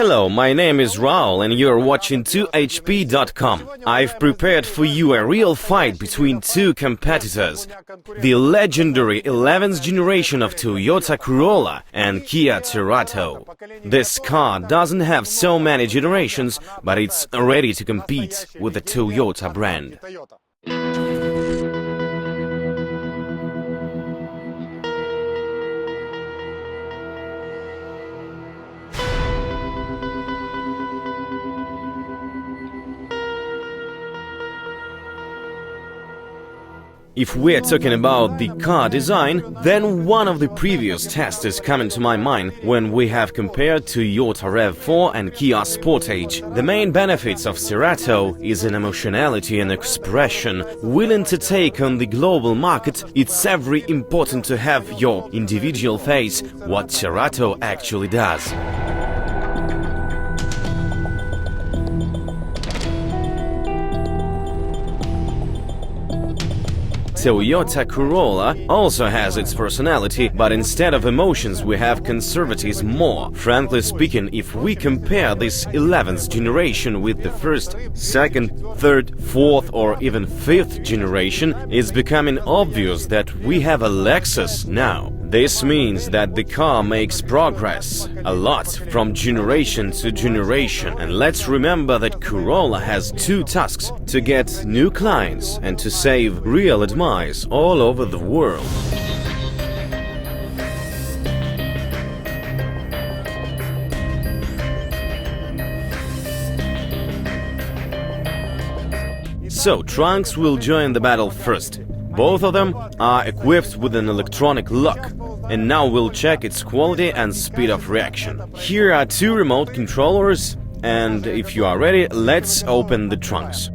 Hello, my name is Raul and you're watching 2hp.com. I've prepared for you a real fight between two competitors. The legendary 11th generation of Toyota Corolla and Kia Cerato. This car doesn't have so many generations, but it's ready to compete with the Toyota brand. If we're talking about the car design, then one of the previous tests is coming to my mind when we have compared Toyota RAV4 and Kia Sportage. The main benefits of Cerato is an emotionality and expression. Willing to take on the global market, it's very important to have your individual face, what Cerato actually does. Toyota Corolla also has its personality, but instead of emotions we have conservatism more. Frankly speaking, if we compare this 11th generation with the first, second, third, fourth or even fifth generation, it's becoming obvious that we have a Lexus now. This means that the car makes progress a lot from generation to generation. And let's remember that Corolla has two tasks: to get new clients and to save real admirs all over the world. So, trunks will join the battle first. Both of them are equipped with an electronic lock, and now we'll check its quality and speed of reaction. Here are two remote controllers, and if you are ready, let's open the trunks.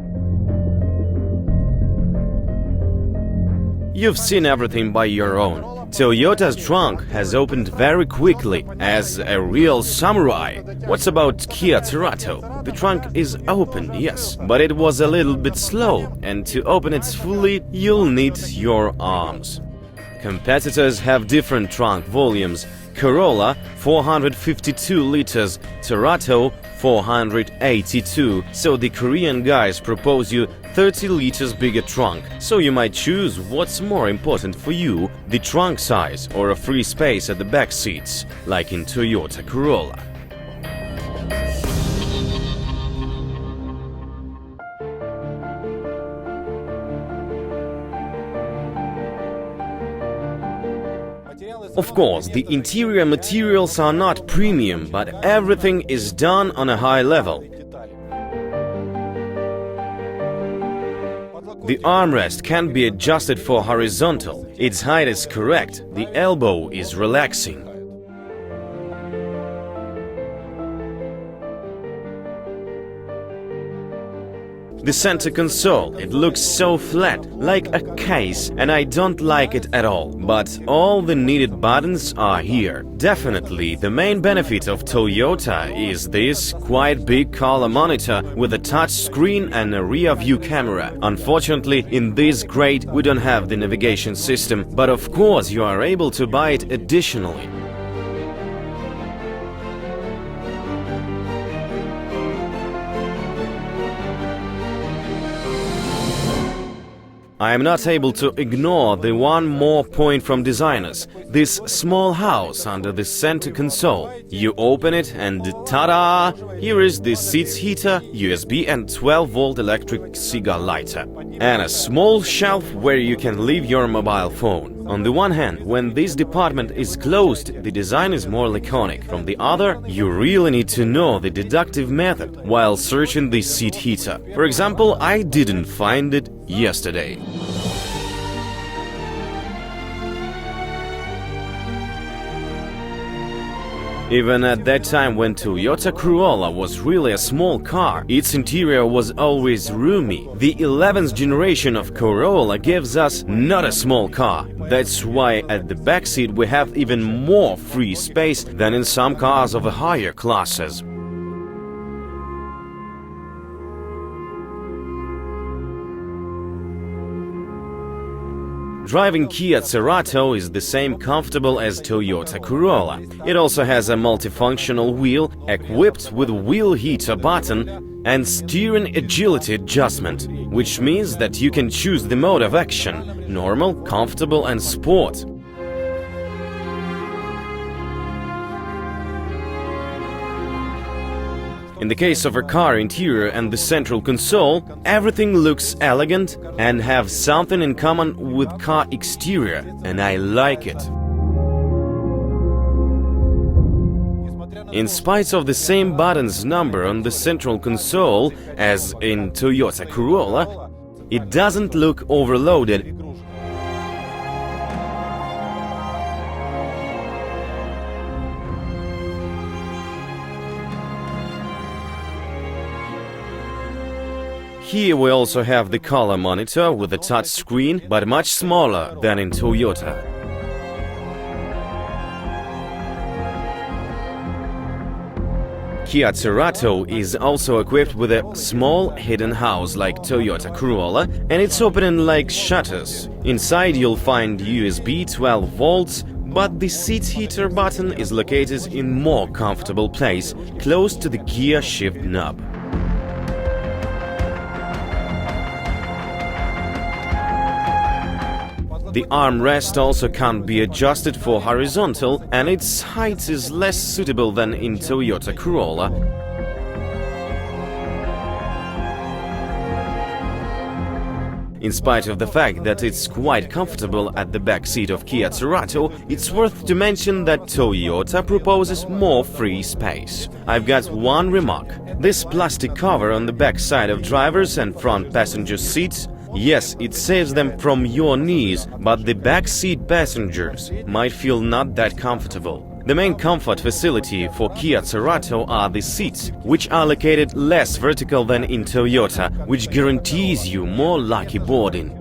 You've seen everything by your own. Toyota's trunk has opened very quickly, as a real samurai. What's about Kia Cerato? The trunk is open, yes, but it was a little bit slow, and to open it fully, you'll need your arms. Competitors have different trunk volumes. Corolla 452 liters, Cerato 482, so the Korean guys propose you 30 liters bigger trunk, so you might choose what's more important for you, the trunk size or a free space at the back seats, like in Toyota Corolla. Of course, the interior materials are not premium, but everything is done on a high level. The armrest can be adjusted for horizontal. Its height is correct. The elbow is relaxing. The center console, it looks so flat, like a case, and I don't like it at all. But all the needed buttons are here. Definitely, the main benefit of Toyota is this quite big color monitor with a touch screen and a rear view camera. Unfortunately, in this grade we don't have the navigation system, but of course you are able to buy it additionally. I am not able to ignore the one more point from designers, this small house under the center console. You open it and ta-da! Here is the seats heater, USB and 12-volt electric cigar lighter. And a small shelf where you can leave your mobile phone. On the one hand, when this department is closed, the design is more laconic. From the other, you really need to know the deductive method while searching the seat heater. For example, I didn't find it yesterday. Even at that time when Toyota Corolla was really a small car, its interior was always roomy. The 11th generation of Corolla gives us not a small car. That's why at the backseat we have even more free space than in some cars of higher classes. Driving Kia Cerato is the same comfortable as Toyota Corolla. It also has a multifunctional wheel equipped with wheel heater button and steering agility adjustment, which means that you can choose the mode of action: normal, comfortable and sport. In the case of a car interior and the central console, everything looks elegant and have something in common with car exterior, and I like it. In spite of the same buttons number on the central console as in Toyota Corolla, it doesn't look overloaded. Here we also have the color monitor with a touch screen, but much smaller than in Toyota. Kia Cerato is also equipped with a small hidden house like Toyota Corolla, and it's opening like shutters. Inside you'll find USB 12 volts, but the seat heater button is located in more comfortable place, close to the gear shift knob. The armrest also can't be adjusted for horizontal, and its height is less suitable than in Toyota Corolla. In spite of the fact that it's quite comfortable at the back seat of Kia Cerato, it's worth to mention that Toyota proposes more free space. I've got one remark. This plastic cover on the back side of drivers and front passenger seats, yes, it saves them from your knees, but the back seat passengers might feel not that comfortable. The main comfort facility for Kia Cerato are the seats, which are located less vertical than in Toyota, which guarantees you more lucky boarding.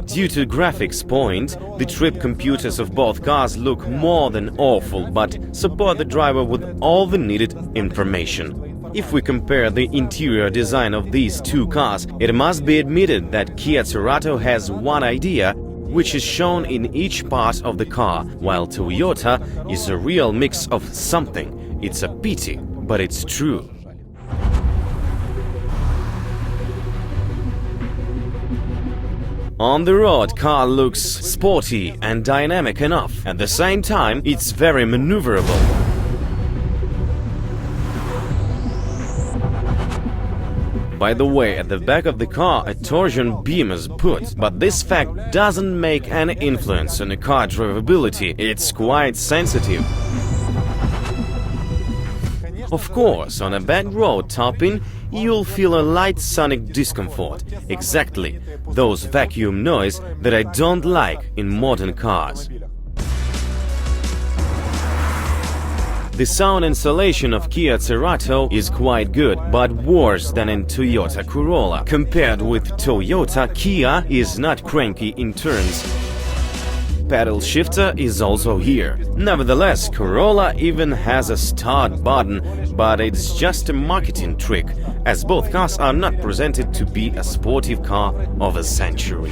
Due to graphics point, the trip computers of both cars look more than awful, but support the driver with all the needed information. If we compare the interior design of these two cars, it must be admitted that Kia Cerato has one idea, which is shown in each part of the car, while Toyota is a real mix of something. It's a pity, but it's true. On the road, car looks sporty and dynamic enough. At the same time, it's very maneuverable. By the way, at the back of the car a torsion beam is put, but this fact doesn't make any influence on the car drivability. It's quite sensitive. Of course, on a bad road topping, you'll feel a light sonic discomfort. Exactly those vacuum noise that I don't like in modern cars. The sound insulation of Kia Cerato is quite good, but worse than in Toyota Corolla. Compared with Toyota, Kia is not cranky in turns. Pedal shifter is also here. Nevertheless, Corolla even has a start button, but it's just a marketing trick, as both cars are not presented to be a sportive car of a century.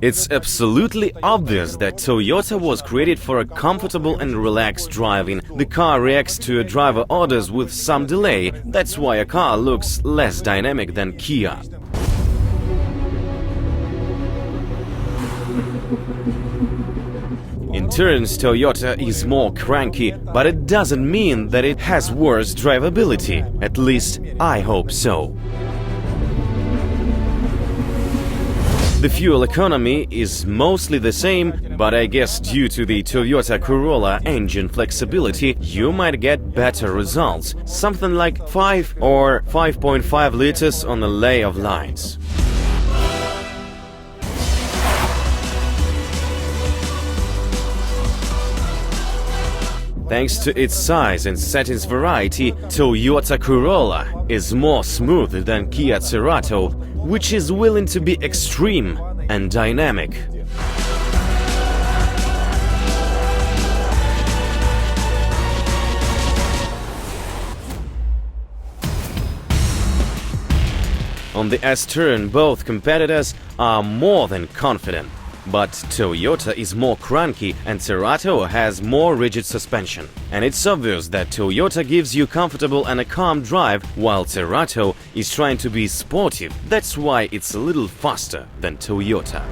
It's absolutely obvious that Toyota was created for a comfortable and relaxed driving. The car reacts to a driver orders with some delay. That's why a car looks less dynamic than Kia. In turns, Toyota is more cranky, but it doesn't mean that it has worse drivability. At least, I hope so. The fuel economy is mostly the same, but I guess due to the Toyota Corolla engine flexibility, you might get better results, something like 5 or 5.5 liters on a lay of lines. Thanks to its size and settings variety, Toyota Corolla is more smooth than Kia Cerato, which is willing to be extreme and dynamic. On the S-turn, both competitors are more than confident. But Toyota is more cranky and Cerato has more rigid suspension. And it's obvious that Toyota gives you comfortable and a calm drive, while Cerato is trying to be sportive. That's why it's a little faster than Toyota.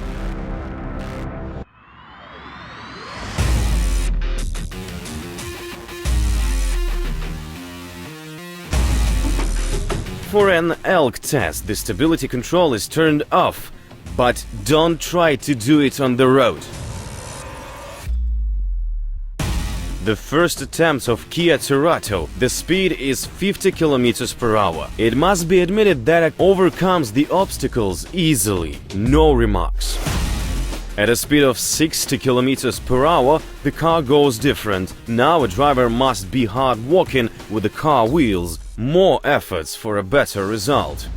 For an elk test, the stability control is turned off. But don't try to do it on the road. The first attempt of Kia Cerato, the speed is 50 km per hour. It must be admitted that it overcomes the obstacles easily, no remarks. At a speed of 60 km per hour, the car goes different. Now a driver must be hard walking with the car wheels, more efforts for a better result.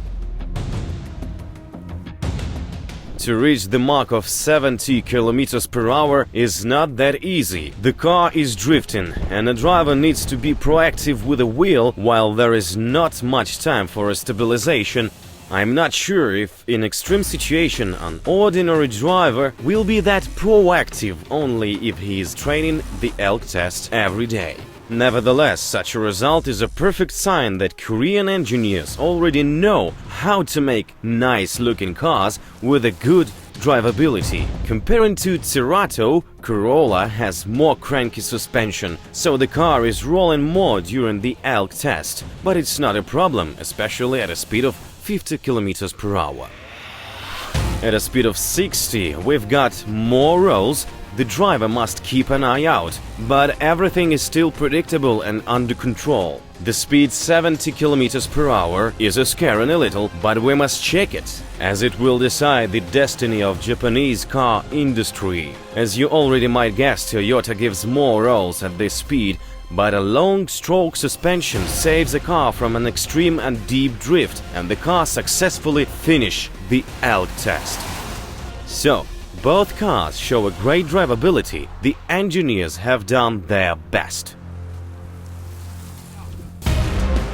To reach the mark of 70 km per hour is not that easy. The car is drifting, and a driver needs to be proactive with the wheel while there is not much time for a stabilization. I'm not sure if in extreme situation an ordinary driver will be that proactive only if he is training the elk test every day. Nevertheless, such a result is a perfect sign that Korean engineers already know how to make nice-looking cars with a good drivability. Comparing to Cerato, Corolla has more cranky suspension, so the car is rolling more during the elk test. But it's not a problem, especially at a speed of 50 km per hour. At a speed of 60, we've got more rolls. The driver must keep an eye out, but everything is still predictable and under control. The speed 70 km per hour is scaring a little, but we must check it, as it will decide the destiny of Japanese car industry. As you already might guess, Toyota gives more rolls at this speed, but a long stroke suspension saves the car from an extreme and deep drift, and the car successfully finishes the elk test. So, both cars show a great drivability. The engineers have done their best.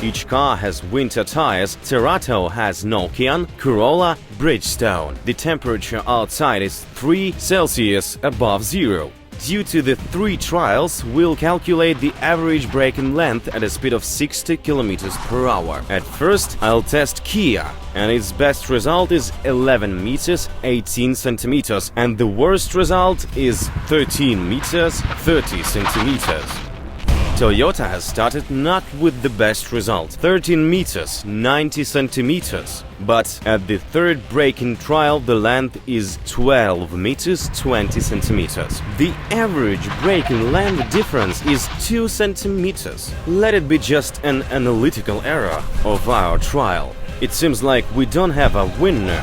Each car has winter tires. Cerato has Nokian, Corolla, Bridgestone. The temperature outside is 3 Celsius above zero. Due to the 3 trials, we'll calculate the average braking length at a speed of 60 km per hour. At first, I'll test Kia, and its best result is 11 meters 18 centimeters, and the worst result is 13 meters 30 centimeters. Toyota has started not with the best result, 13 meters 90 centimeters, but at the third braking trial the length is 12 meters 20 centimeters. The average braking length difference is 2 centimeters. Let it be just an analytical error of our trial. It seems like we don't have a winner.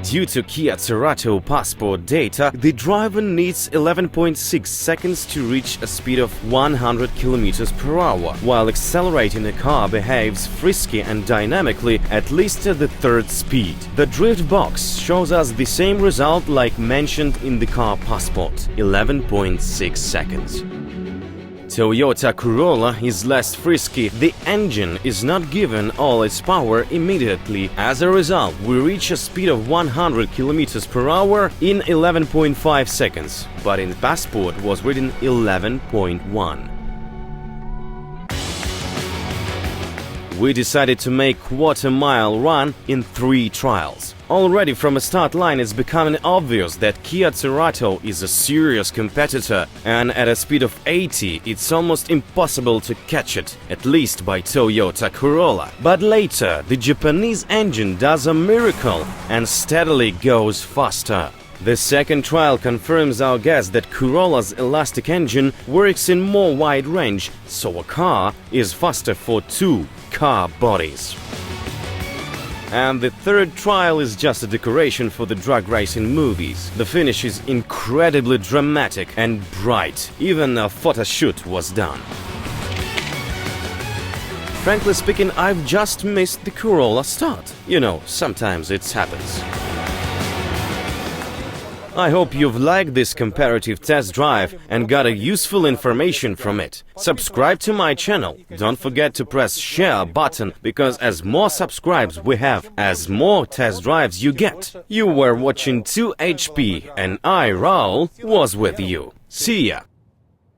Due to Kia Cerato passport data, the driver needs 11.6 seconds to reach a speed of 100 km per hour, while accelerating a car behaves frisky and dynamically at least at the third speed. The drift box shows us the same result like mentioned in the car passport, 11.6 seconds. Toyota Corolla is less frisky. The engine is not given all its power immediately. As a result, we reach a speed of 100 km per hour in 11.5 seconds, but in passport was written 11.1. We decided to make quarter-mile run in 3 trials. Already from a start line it's becoming obvious that Kia Cerato is a serious competitor, and at a speed of 80 it's almost impossible to catch it, at least by Toyota Corolla. But later the Japanese engine does a miracle and steadily goes faster. The second trial confirms our guess that Corolla's elastic engine works in more wide range, so a car is faster for 2 car bodies. And the third trial is just a decoration for the drag racing movies. The finish is incredibly dramatic and bright. Even a photo shoot was done. Frankly speaking, I've just missed the Corolla start. You know, sometimes it happens. I hope you've liked this comparative test drive and got a useful information from it. Subscribe to my channel. Don't forget to press share button, because as more subscribes we have, as more test drives you get. You were watching 2HP and I, Raul, was with you. See ya!